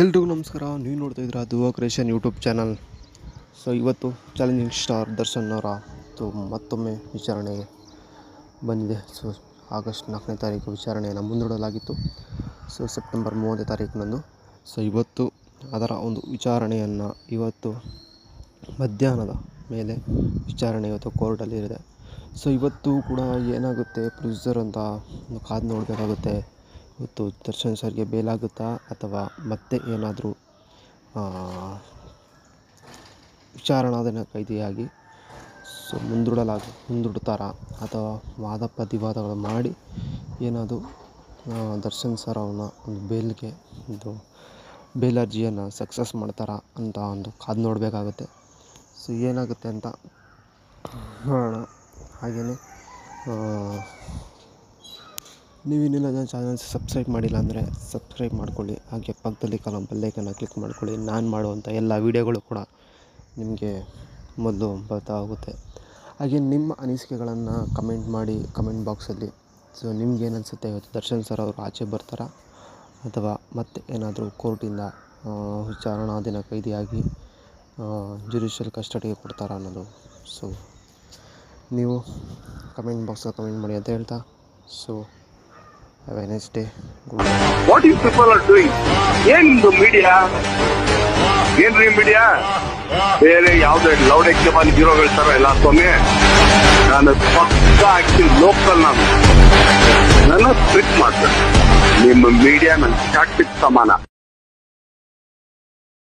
ಎಲ್ರಿಗೂ ನಮಸ್ಕಾರ. ನೀವು ನೋಡ್ತಾ ಇದ್ದೀರಾ ದುವಾ ಕ್ರಿಯೇಷನ್ ಯೂಟ್ಯೂಬ್ ಚಾನಲ್. ಸೊ ಇವತ್ತು ಚಾಲೆಂಜಿಂಗ್ ಸ್ಟಾರ್ ದರ್ಶನ್ ಅವರ ಮತ್ತೊಮ್ಮೆ ವಿಚಾರಣೆಗೆ ಬಂದಿದೆ. ಸೊ ಆಗಸ್ಟ್ 4ನೇ ತಾರೀಕು ವಿಚಾರಣೆಯನ್ನು ಮುಂದೂಡಲಾಗಿತ್ತು. ಸೊ ಸೆಪ್ಟೆಂಬರ್ 30ನೇ ತಾರೀಕಿನಂದು ಇವತ್ತು ಅದರ ಒಂದು ವಿಚಾರಣೆಯನ್ನು ಇವತ್ತು ಮಧ್ಯಾಹ್ನದ ಮೇಲೆ ವಿಚಾರಣೆ ಇವತ್ತು ಕೋರ್ಟಲ್ಲಿದೆ. ಸೊ ಇವತ್ತು ಕೂಡ ಏನಾಗುತ್ತೆ ಪ್ರೊಸೀಜರ್ ಅಂತ ಕಾದು ನೋಡಬೇಕಾಗುತ್ತೆ. ಇವತ್ತು ದರ್ಶನ್ ಸರ್ಗೆ ಬೇಲಾಗುತ್ತಾ ಅಥವಾ ಮತ್ತೆ ಏನಾದರೂ ವಿಚಾರಣಾಧೀನ ಕೈದಿಯಾಗಿ ಮುಂದೂಡ್ತಾರಾ ಅಥವಾ ವಾದ ಪ್ರತಿವಾದಗಳು ಮಾಡಿ ಏನಾದರೂ ದರ್ಶನ್ ಸರ್ ಅವನ್ನ ಒಂದು ಬೇಲ್ ಅರ್ಜಿಯನ್ನು ಸಕ್ಸಸ್ ಮಾಡ್ತಾರಾ ಅಂತ ಒಂದು ಕಾದು ನೋಡಬೇಕಾಗುತ್ತೆ. ಸೊ ಏನಾಗುತ್ತೆ ಅಂತ ನೋಡೋಣ. ಹಾಗೆಯೇ ನೀವಿನ್ನೆಲ್ಲ ನನ್ನ ಚಾನಲ್ ಸಬ್ಸ್ಕ್ರೈಬ್ ಮಾಡಿಲ್ಲ ಅಂದರೆ ಸಬ್ಸ್ಕ್ರೈಬ್ ಮಾಡ್ಕೊಳ್ಳಿ. ಹಾಗೆ ಪಕ್ಕದಲ್ಲಿ ಬೆಲ್ಲೈಕನ್ನ ಕ್ಲಿಕ್ ಮಾಡ್ಕೊಳ್ಳಿ. ನಾನು ಮಾಡುವಂಥ ಎಲ್ಲ ವೀಡಿಯೋಗಳು ಕೂಡ ನಿಮಗೆ ಮೊದಲು ಬರ್ತಾ ಹೋಗುತ್ತೆ. ಹಾಗೆ ನಿಮ್ಮ ಅನಿಸಿಕೆಗಳನ್ನು ಕಮೆಂಟ್ ಮಾಡಿ ಕಮೆಂಟ್ ಬಾಕ್ಸಲ್ಲಿ. ಸೊ ನಿಮ್ಗೇನು ಅನಿಸುತ್ತೆ, ಇವತ್ತು ದರ್ಶನ್ ಸರ್ ಅವರು ಆಚೆ ಬರ್ತಾರಾ ಅಥವಾ ಮತ್ತೆ ಏನಾದರೂ ಕೋರ್ಟಿಂದ ವಿಚಾರಣಾಧೀನ ಕೈದಿಯಾಗಿ ಜುಡಿಷಿಯಲ್ ಕಸ್ಟಡಿಗೆ ಕೊಡ್ತಾರಾ ಅನ್ನೋದು. ಸೊ ನೀವು ಕಮೆಂಟ್ ಬಾಕ್ಸಲ್ಲಿ ಕಮೆಂಟ್ ಮಾಡಿ ಅಂತ ಹೇಳ್ತಾ, so have a nice day. What you people are doing? ಏನು ಮೀಡಿಯಾ ಏನ್ರಿ ಮೀಡಿಯಾ ಬೇರೆ ಯಾವುದೇ ಲೌಡ್ ಎಕ್ಸ್ಟೇಬಲ್ ಹೀರೋಗಳು ಥರ ಎಲ್ಲ ಸ್ವಾಮಿ. ನಾನು ಪಕ್ಕ ಆಕ್ಟಿವ್ ಲೋಕಲ್. ನನ್ನ ಸ್ಟ್ರಿಕ್ಟ್ ಮಾಡ್ತಾರೆ. ನಿಮ್ಮ ಮೀಡಿಯಾ ನನ್ನ ಟ್ಯಾಕ್ಟಿಕ್ ಸಮಾನ.